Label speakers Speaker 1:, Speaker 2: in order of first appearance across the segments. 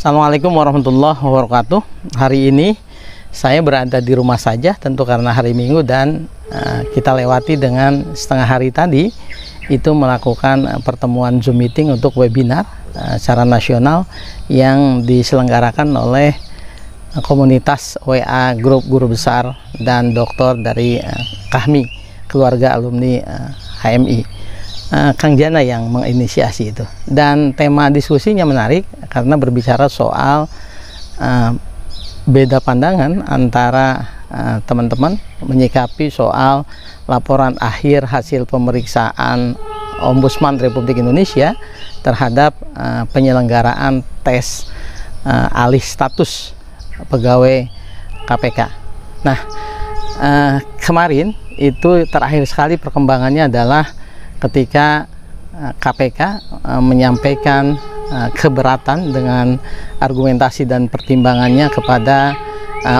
Speaker 1: Assalamualaikum warahmatullahi wabarakatuh. Hari ini saya berada di rumah saja, tentu karena hari Minggu, dan kita lewati dengan setengah hari tadi itu melakukan pertemuan Zoom meeting untuk webinar secara nasional yang diselenggarakan oleh komunitas WA grup guru besar dan doktor dari KAHMI, keluarga alumni HMI. Kang Jana yang menginisiasi itu, dan tema diskusinya menarik karena berbicara soal beda pandangan antara teman-teman menyikapi soal laporan akhir hasil pemeriksaan Ombudsman Republik Indonesia terhadap penyelenggaraan tes alih status pegawai KPK. Nah, kemarin itu terakhir sekali perkembangannya adalah ketika KPK menyampaikan keberatan dengan argumentasi dan pertimbangannya kepada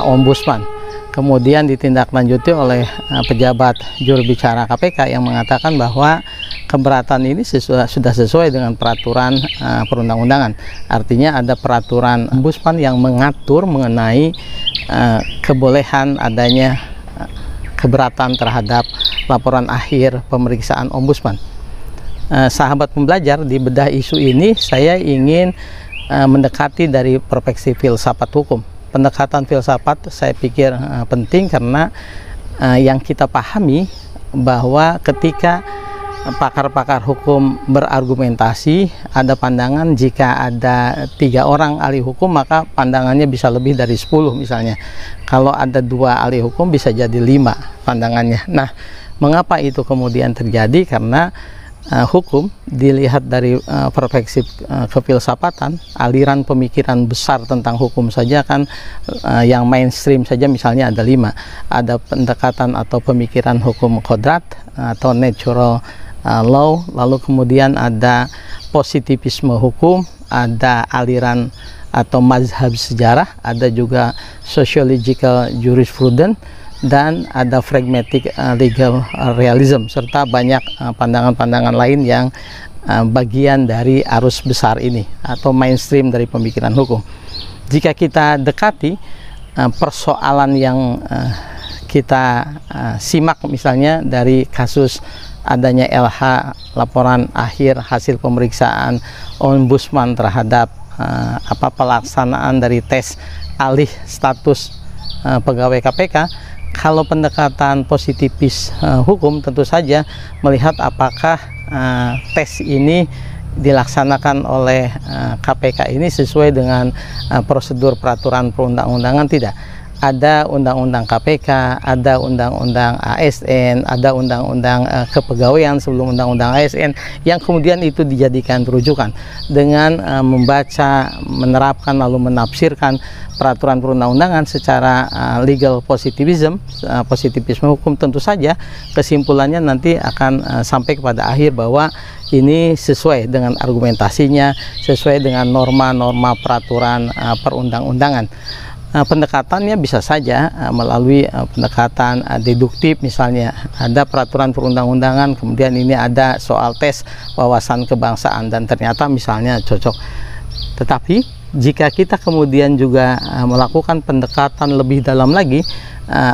Speaker 1: Ombudsman. Kemudian ditindaklanjuti oleh pejabat juru bicara KPK yang mengatakan bahwa keberatan ini sudah sesuai dengan peraturan perundang-undangan. Artinya ada peraturan Ombudsman yang mengatur mengenai kebolehan adanya keberatan terhadap laporan akhir pemeriksaan Ombudsman. Sahabat pembelajar, di bedah isu ini saya ingin mendekati dari perspektif filsafat hukum. Pendekatan filsafat saya pikir penting karena yang kita pahami bahwa ketika pakar-pakar hukum berargumentasi, ada pandangan jika ada 3 orang ahli hukum maka pandangannya bisa lebih dari 10 misalnya. Kalau ada 2 ahli hukum bisa jadi 5 pandangannya. Nah, mengapa itu kemudian terjadi? Karena hukum dilihat dari perspektif kefilsafatan, aliran pemikiran besar tentang hukum saja kan yang mainstream saja misalnya ada 5. Ada pendekatan atau pemikiran hukum kodrat atau natural law, lalu kemudian ada positivisme hukum, ada aliran atau mazhab sejarah, ada juga sociological jurisprudence, dan ada pragmatic legal realism, serta banyak pandangan-pandangan lain yang bagian dari arus besar ini atau mainstream dari pemikiran hukum. Jika kita dekati persoalan yang kita simak misalnya dari kasus adanya LH, laporan akhir hasil pemeriksaan Ombudsman terhadap pelaksanaan dari tes alih status pegawai KPK. Kalau pendekatan positifis hukum tentu saja melihat apakah tes ini dilaksanakan oleh KPK ini sesuai dengan prosedur peraturan perundang-undangan tidak. Ada undang-undang KPK, ada undang-undang ASN, ada undang-undang kepegawaian sebelum undang-undang ASN yang kemudian itu dijadikan rujukan. Dengan membaca, menerapkan lalu menafsirkan peraturan perundang-undangan secara legal positivism, positivisme hukum, tentu saja kesimpulannya nanti akan sampai kepada akhir bahwa ini sesuai dengan argumentasinya, sesuai dengan norma-norma peraturan perundang-undangan. Pendekatannya bisa saja melalui pendekatan deduktif, misalnya ada peraturan perundang-undangan, kemudian ini ada soal tes wawasan kebangsaan dan ternyata misalnya cocok. Tetapi jika kita kemudian juga melakukan pendekatan lebih dalam lagi,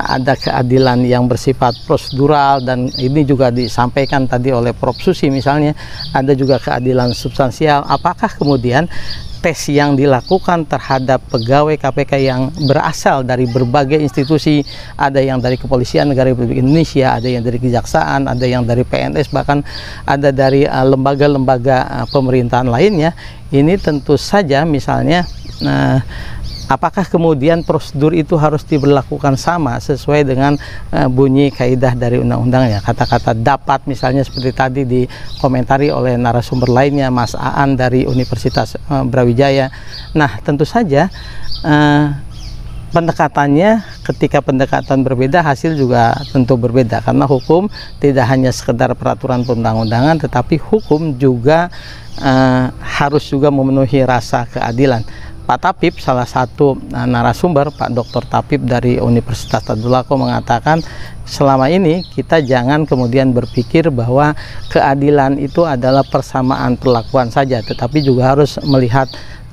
Speaker 1: ada keadilan yang bersifat prosedural, dan ini juga disampaikan tadi oleh Prof. Susi misalnya, ada juga keadilan substansial. Apakah kemudian tes yang dilakukan terhadap pegawai KPK yang berasal dari berbagai institusi, ada yang dari Kepolisian Negara Republik Indonesia, ada yang dari Kejaksaan, ada yang dari PNS, bahkan ada dari lembaga-lembaga pemerintahan lainnya, ini tentu saja misalnya apakah kemudian prosedur itu harus diberlakukan sama sesuai dengan bunyi kaidah dari undang-undangnya. Kata-kata dapat misalnya seperti tadi dikomentari oleh narasumber lainnya, Mas Aan dari Universitas Brawijaya. Nah, tentu saja pendekatannya, ketika pendekatan berbeda hasil juga tentu berbeda, karena hukum tidak hanya sekedar peraturan perundang-undangan, tetapi hukum juga harus juga memenuhi rasa keadilan. Pak Tapip, salah satu narasumber, Pak Dr. Tapip dari Universitas Tadulako, mengatakan selama ini kita jangan kemudian berpikir bahwa keadilan itu adalah persamaan perlakuan saja, tetapi juga harus melihat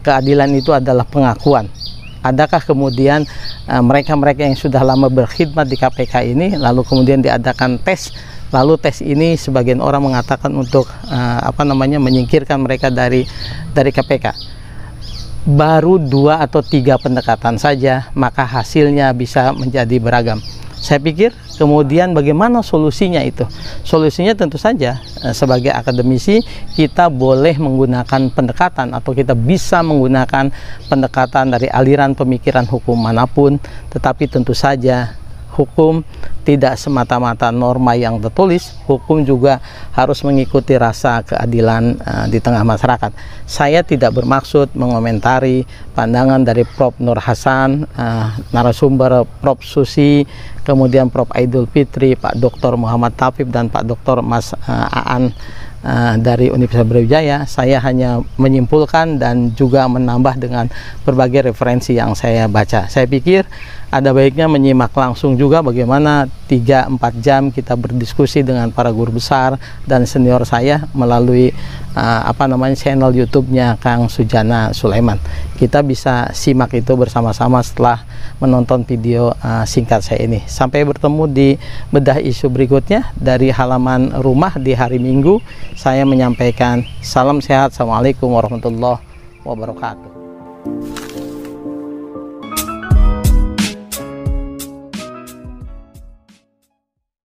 Speaker 1: keadilan itu adalah pengakuan? Adakah kemudian mereka-mereka yang sudah lama berkhidmat di KPK ini lalu kemudian diadakan tes, lalu tes ini sebagian orang mengatakan untuk menyingkirkan mereka dari KPK? Baru 2 atau 3 pendekatan saja maka hasilnya bisa menjadi beragam. Saya pikir kemudian bagaimana solusinya itu? Solusinya tentu saja sebagai akademisi kita boleh menggunakan pendekatan atau kita bisa menggunakan pendekatan dari aliran pemikiran hukum manapun, tetapi tentu saja hukum tidak semata-mata norma yang tertulis, hukum juga harus mengikuti rasa keadilan di tengah masyarakat. Saya tidak bermaksud mengomentari pandangan dari Prof. Nur Hasan, narasumber Prof. Susi, kemudian Prof. Aidul Fitri, Pak Dr. Muhammad Tafib, dan Pak Dr. Mas Aan dari Universitas Brawijaya. Saya hanya menyimpulkan dan juga menambah dengan berbagai referensi yang saya baca. Saya pikir ada baiknya menyimak langsung juga bagaimana 3-4 jam kita berdiskusi dengan para guru besar dan senior saya melalui channel YouTube-nya Kang Sujana Sulaiman. Kita bisa simak itu bersama-sama setelah menonton video singkat saya ini. Sampai bertemu di bedah isu berikutnya dari halaman rumah di hari Minggu. Saya menyampaikan salam sehat. Assalamualaikum warahmatullahi wabarakatuh.